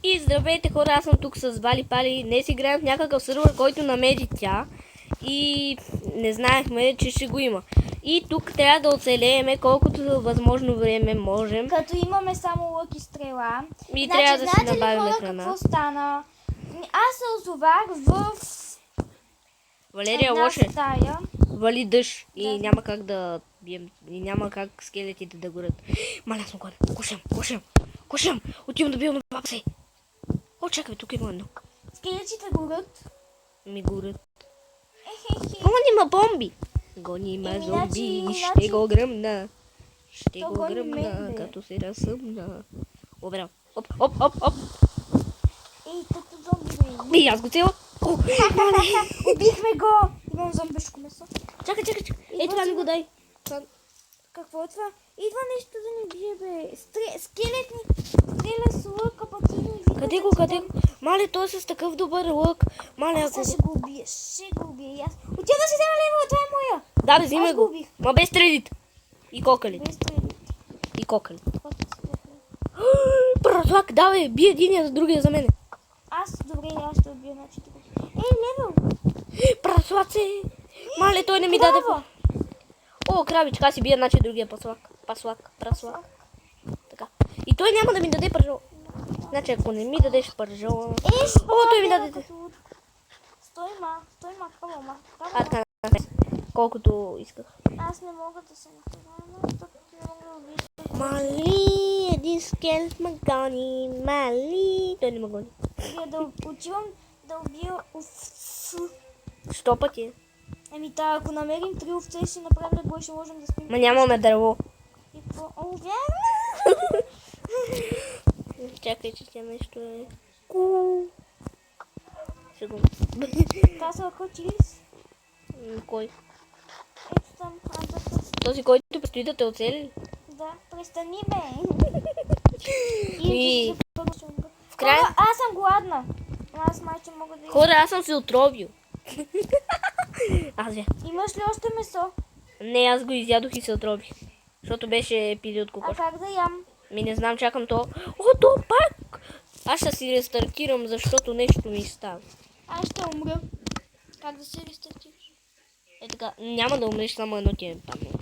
И здравейте хора, аз съм тук с Вали Пали. Днес играем в някакъв сървър, който намери тя. И не знаехме, че ще го има. И тук трябва да оцелееме колкото възможно време можем. Като имаме само лък и стрела. И трябва да си набавим храна. Какво стана? Аз се озовах в Валерия една лоше. стая. Вали дъжд и Да. няма как да бием. И няма как скелетите да горят. Маля, съм гладен. Кушам. Отивам да бием на баба си. О, чакай, тук има едно. Скелетите горят. Ми горят. Ехехе. Гони ма бомби. Гони ма зомби. Ще го гръмна. Ще То го гони гръмна, мен, бе. като се разсъмна. Обря. Оп. Ей, като зомби, бе. И аз го цела. О, Убихме го! Имам зомбешко месо. чакай. Ей, това ми го дай. Какво е това? Идва нещо да ни бие, бе. Скелетни. Стреля с лъка, пък ти ни вика. Къде го? Мале, той е с такъв добър лък. Мале, ако... Сега ще го убия. И аз. Отива да си взема лева, това е моя. Да, бе, взимай Аз го го. убих. Ма без стрелите. И кокали. Без стрели. Пратлак, давай, бие единия за другия за мене. Добре, аз ще убия, значи тук. Левел. Пратлаце. Мале, той не ми даде... Крава. О, кравичка, аз си бия, значи другия праслак. Така. И той няма да ми даде пържола. Значи, ако не ми дадеш пържола... О, той ми даде... Стой, крава, ма. А, така, колкото исках. Аз не мога да се нахвана, защото не мога да убия. Мали, един скелет ме гони, мали. Той не ме гони. Да отивам да убия овци. 100 пъти. Ако намерим 3 овце, ще направим легло и ще можем да спим. Ма нямаме дърво. И какво? О, вярно! Чакай, че тя нещо е... Сега. Това са хотилис. Кой? Ето там, Този, който предстои да те оцели? да, престани, бе. И... В края... Аз съм гладна. Аз майче мога да Хора, аз съм се отровил. Аз я. Имаш ли още месо? Не, аз го изядох и се отрових. Защото беше пили от А кокош. как да ям? Ми не знам, чакам то. О, то пак! Аз ще си рестартирам, защото нещо ми става. Аз ще умря. Как да се рестартираш? Е така, няма да умреш, само едно ти е паднало.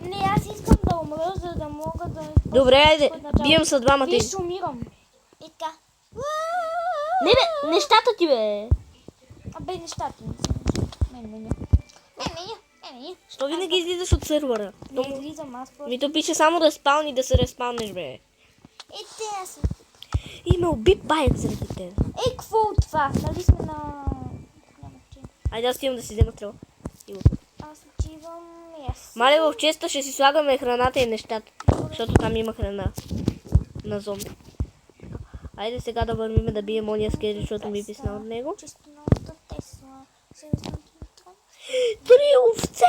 Не, аз искам да умря, за да мога да... Добре, айде, бием с двамата. Виж, умирам. И така. Не, бе, нещата ти, бе. Абе, нещата не са. Не. Що винаги излизаш от сървъра? Не излизам, аз просто... Ми то пише само да спални, да се респалнеш, бе. те са. И ме уби паек заради теб. Какво от това? Нали сме на... Айде, аз стигам да си взема стрела. Аз отивам... Мале, в честа ще си слагаме храната и нещата. Защото там има храна. На зомби. Айде сега да вървим да бием ония скелет, защото ми писна от него. Честната Тесла. 700 литра. 3 овце!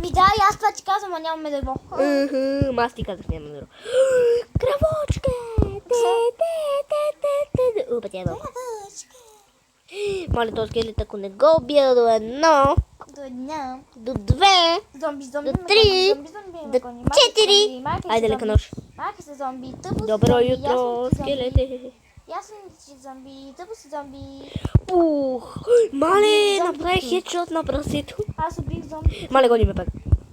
Да, и аз това ти казвам, а нямаме дърво. Аз ти казах, няма дърво. Кравочка! Опа, тя е малко. Мале, този скелет, ако не го убия до едно, До една. до две, Зомби. до три, до 4. Айде, лека нож. Мака се зомби, тъпо Добро jutro, скелете. Ясно си зомби, тъпо си зомби. Мале, направи хедшот на прасето. Аз убих зомби. Мале, гони ме пак.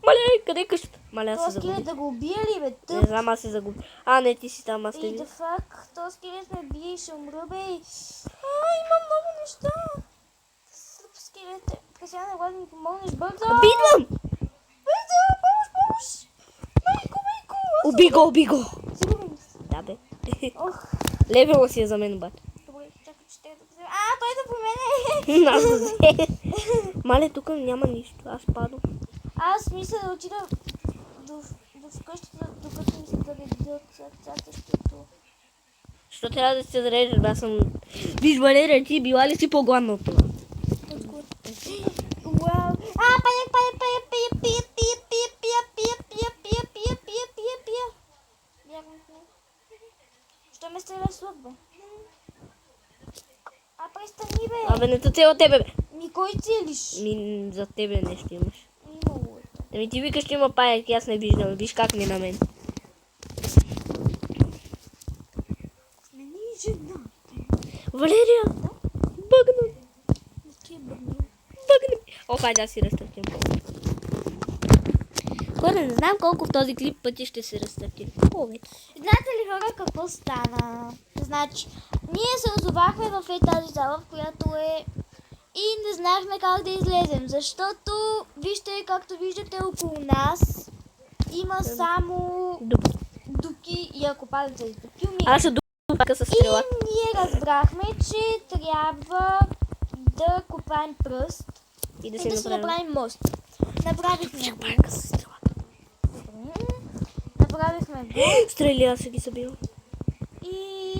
Мале, къде е къщата? Мале, аз се Този скелет загубих. да го убия ли, бе, Не тъп? знам, аз се загубих. А, не, ти си там, аз те И видя. да фак, този скелет ме бие и ще умра, бе. Има много неща. Слъп скелет, сега не глади ми помогнеш, бързо. Бидвам! Бързо, помощ. Майко. Уби го! Сигурен си. Да, бе. Ох, Левела си е за мен, бат. добре, чакай, че трябва да го взема. Той да по мене. Аз го взе. Мале, тук няма нищо. Аз падам. Аз мисля да отида до вкъщата, докато ми се заредят сърцата, защото... Що трябва да се зареждаш? Аз съм... Виж, Валерия, ти била ли си по-гладна от това? Вау! Пия. Що ме стреля с лък, бе? Престани, бе! Абе, не те цела тебе, бе. Кой целиш? За тебе нещо имаш. Имало е. Ами ти викаш, че има паяк, аз не виждам. Виж как ми на мен. Смени жена. Валерия! Бъгна! Ти е бъдно. Бъгна! О, хайде да си разтъртим. Хора, не знам колко в този клип пъти ще се разтъртим. Знаете ли, хора, какво стана? Значи, ние се озовахме в тази зала, в която е... И не знаехме как да излезем, защото, вижте, както виждате около нас, има само дупки и ако падат тези дупки, умираме. Аз ще дупка с И стрела. ние разбрахме, че трябва да копаем пръст И да и си да си направим. направим мост. Направихме го. Пак с стрела. Направихме го Стрели, аз ще ги събивам. и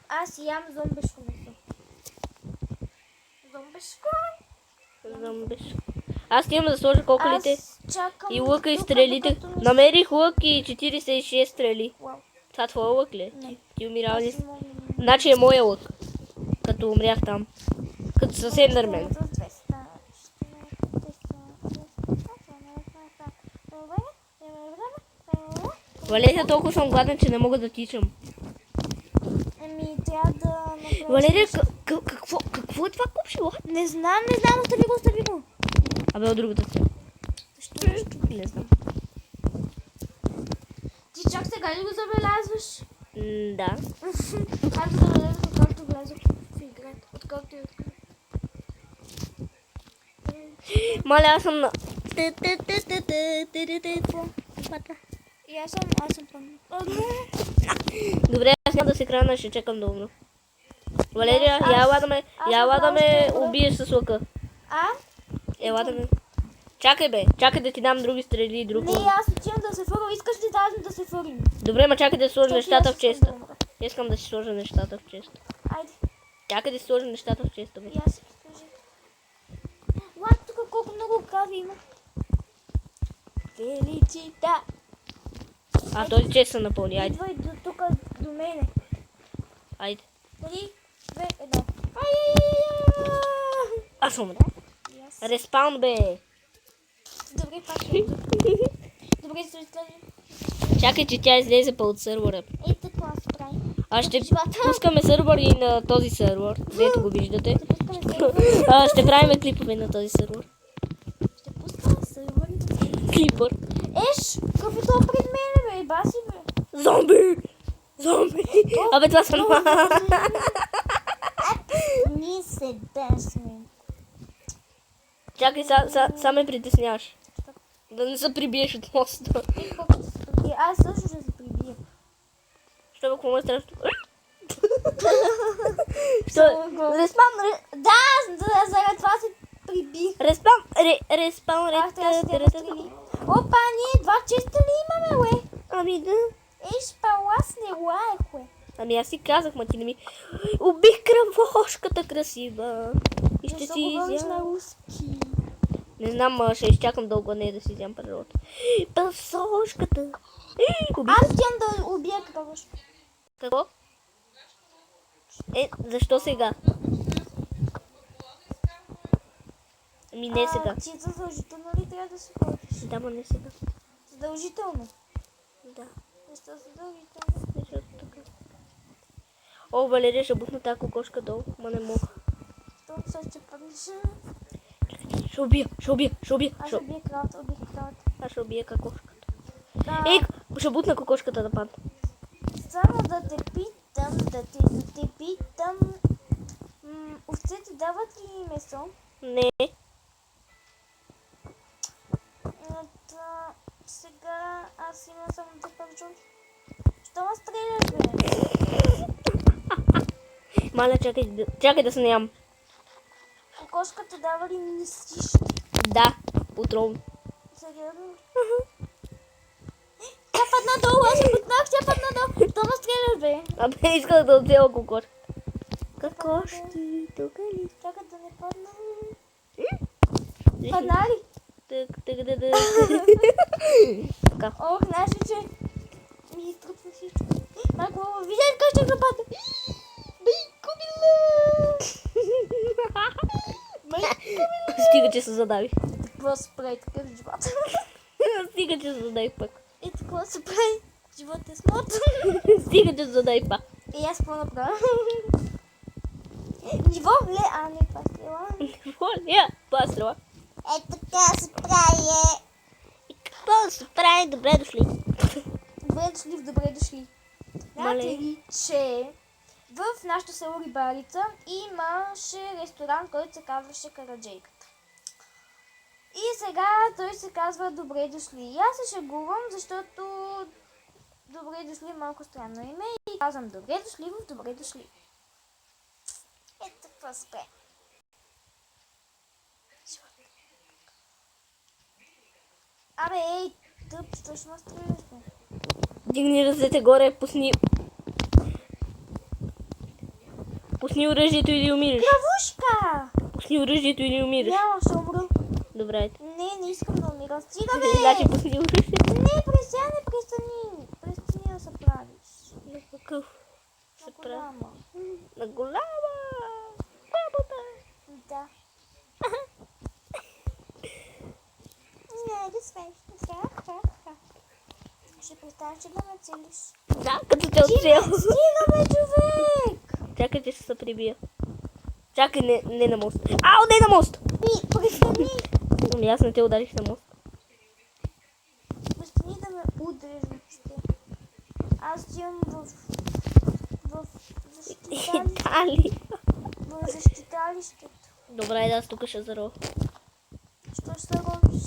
аз ям зомбешко месо. Зомбешко? Зомбиш. Аз имам да сложа кокалите Аз чакам и лъка и тук, стрелите. докато ми- Намерих лък и 46 стрели. Вау. Това твоя лък ли? Не. Ти умирал ли? Аз имам- Значи е моя лък. Като умрях там. Като с Ендърмен. С 200. Валерия, толкова съм гладен, че не мога да тичам. Еми, трябва да направим... Валерия, какво е това купчило? Не знам, остави го. Абе, от другата страна. Защо? Не знам. Ти чак сега ли го забелязваш? Да. Аз го забелязвам, откакто влязох в играта. Откакто е открит. Маля, аз съм на... И аз съм пълна. Добре, аз няма да се крана, ще чекам да умра. Валерия, Аз- яла да ме аз- убиеш с лъка. А? Ела да ме... Чакай бе, чакай да ти дам други стрели и друг Не, лък. аз отивам да се фървам. Искаш ли заедно да се фървим? Добре, ма чакай да сложа Защото нещата аз в искам честа. да умра. Искам да си сложа нещата в честа. Айде, Чакай да си сложа нещата в честа, бе. и аз си кажи. Лак, тук колко много кави има. Феличита. А, този чест се напълни, айде. Идвай до тук до мене. Айде. 3, 2, 1. Аз съм умря. И аз. Респаун, бе. Добре, пак ще идва. Добре, се изкажи. Чакай, че тя излезе по от сървъра. Ей, какво аз прави? А ще Живота. пускаме сървър и на този сървър, дето го виждате. Пускаме сървър. Ще правим клипове на този сървър. Ще пускаме сървър. Клипър. Еш, какъв е то пред мене, бе? Баси, бе. Зомби! Зомби! Абе, това съм. Ние се десме. Чакай, са ме притесняваш. Да не се прибиеш от моста. Аз също ще се прибия. Що какво ме страшно? Що? Респаун, Да, заради това се прибих. респаун, Аз трябва да се тя стрели. Опа, ние два честа ли имаме, уе? Ами да. Еш, палас не лаех, уе. Ами аз си казах, ма ти не ми... Убих кръвошката красива. И ще Защо си говориш на изям. руски? Не знам, ще изчакам дълго не да си изям природата. Пасошката. Убих. Аз отивам да убия кръвошка. Какво? Защо сега? Ами не сега. Ти задължително ли трябва да се ходиш? Да, ма не сега. Задължително. Да. Защо задължително? Защото така. О, Валерия, ще бухна тази кокошка долу. Ма не мога. Това се ще паднеш. Ще убия. Аз убия кралата, Аз ще убия кокошката. Да. Ще бутна кокошката да падне. Само да те питам, овцете дават ли месо? Не. Сега аз имам само да пържон. Що ме стреляш, бе? Маля, чакай да се не ям. Кокошката дава ли мислиш? Да, отровно. Сериозно? Тя падна долу, аз се потнах, тя падна долу. Що ме стреляш, бе? Абе, исках да отзема кокошка. Кокошки, тук ли? Чакай да не падна. Виж ли? Падна ли? Тък. Така. Ох, знаеш ли, че ми изтрупва всичко. Майко, видя ли как ще го падна? Майко, миле! Стига, че се задави. Какво се прави такъв живот? Стига, че се задави пък. И какво се прави? Живот е смотан. Стига, че се задави пак. И аз какво направя? Ниво ле, а не пастрела. Воля, пастрова. Ето така се прави. И какво да се прави? Добре дошли. Добре дошли. Мале. Знаете ли, че в нашото село Рибарица имаше ресторант, който се казваше Караджейката. И сега той се казва Добре дошли. И аз се шегувам, защото Добре дошли е малко странно име и казвам Добре дошли в Добре дошли. Ето какво спре. Абе, ей, тъп, точно стреляш, бе. Дигни ръцете горе, пусни... Пусни оръжието или умираш. Кравушка! Пусни оръжието или умираш. Няма, ще умра. Добре. Не искам да умирам. Стига, бе! Значи пусни оръжието. Не, престани. Престани да се правиш. На какъв? На Се прави. голяма. На голяма. Бабата. Да. Не, да смешно. Ще престанеш да ме целиш. Да, като те отстрел. Стига, бе, човек! Чакай, че ще се прибия. Чакай, не на мост. Ау, не на мост! Престани! Ами аз не те ударих на мост. Престани да ме удреш въобще. Аз отивам в Дали. в защиталището. Добре, да, аз тук ще зарова. Що ще робиш?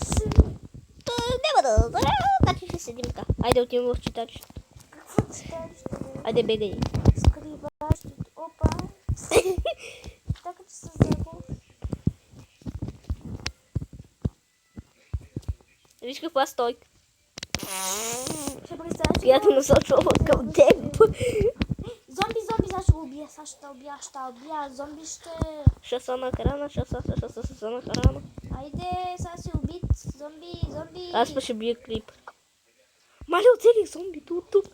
Няма да зарова, значи ще седим така. Айде отивам в читалище. Какво читалище, бе? Айде бегай. Скриващето. Опа. Така че се забув. Виж каква стойка. Ще представиш. Която насочва към теб. Зомби, сега ще го убия. Сега ще убия. Зомби ще... Шаса на храна, шаса на храна. Айде, сега си убит. Зомби. Аз па ще бия клип. Мале, оцелих зомбито от тук.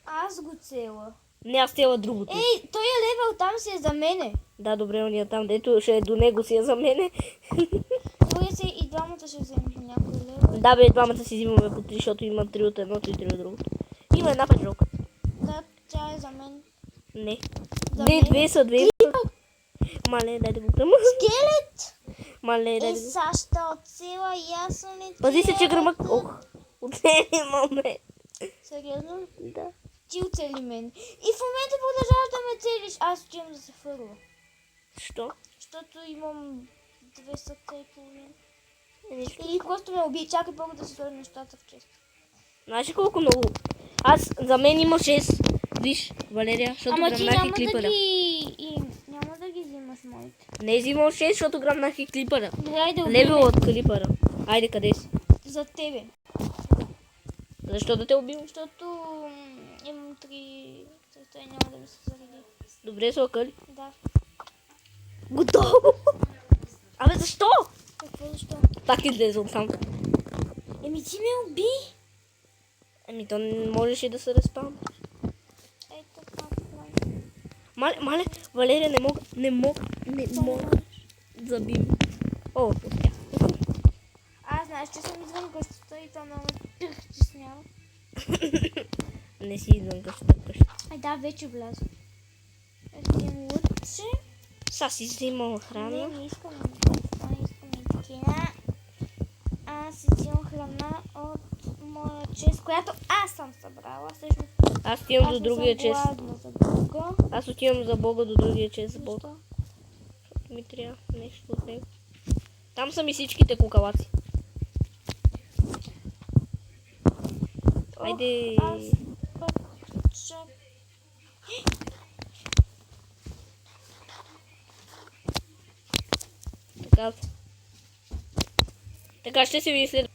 Аз го цела. Не, аз цела другото. Ей, той е левел там си е за мене. Да, добре, он е там, дето ще е до него си е за мене. Другия си и двамата ще вземем по някой левел. Да, бе, двамата си взимаме по 3, защото има 3 от едното и 3 от другото. Има една петролка. Да, тя е за мен. Не. За Не, мен. две са. Мале, дай да го гръма. Скелет! Мале, дай Е, да го... сега ще отсила ясно ли? Пази се, че гръмък... Ох, оцели момент. Сериозно? Да. Ти оцели мен. И в момента продължаваш да ме целиш. Аз отивам да се фърва. Що? Защото имам 2 сърца и половина. Нищо. Или просто ме уби. Чакай първо да се сложи нещата в чест. Знаеш ли колко много? Аз, за мен има 6. Виж, Валерия, защото Ама ти гръмнах и няма да клипъра. няма да ги взимаш моите. Не е взимал 6, защото гръмнах и клипъра. Дай да Левел убиме. от клипъра. Айде, къде си? За тебе. Защо да те убивам? Защото имам 3 сърца и няма да ми се зареди. Добре, слака ли? Да. Готово! Абе, защо? Какво защо? Пак излезвам сам. Еми ти ме уби. Ами то не можеше да се респам. Ето това прави. Мале, Валерия, не мога забим. О, успях. Аз знаеш, че съм извън къщата и това много притеснява. Не си извън къщата. Ай да, вече влязох. Ето имам лъче. Са си взимал Не храна. искам това, не искам и такива. Аз си взимам храна от моя чест, която аз съм събрала. Всъщност Аз отивам аз до не другия съм чест. гладна за Бога. Аз отивам за Бога до другия чест за Бога. Защо? Защото ми трябва нещо от него. Там са ми всичките кукалаци. Айде. Аз пък чак. Така ще се ви след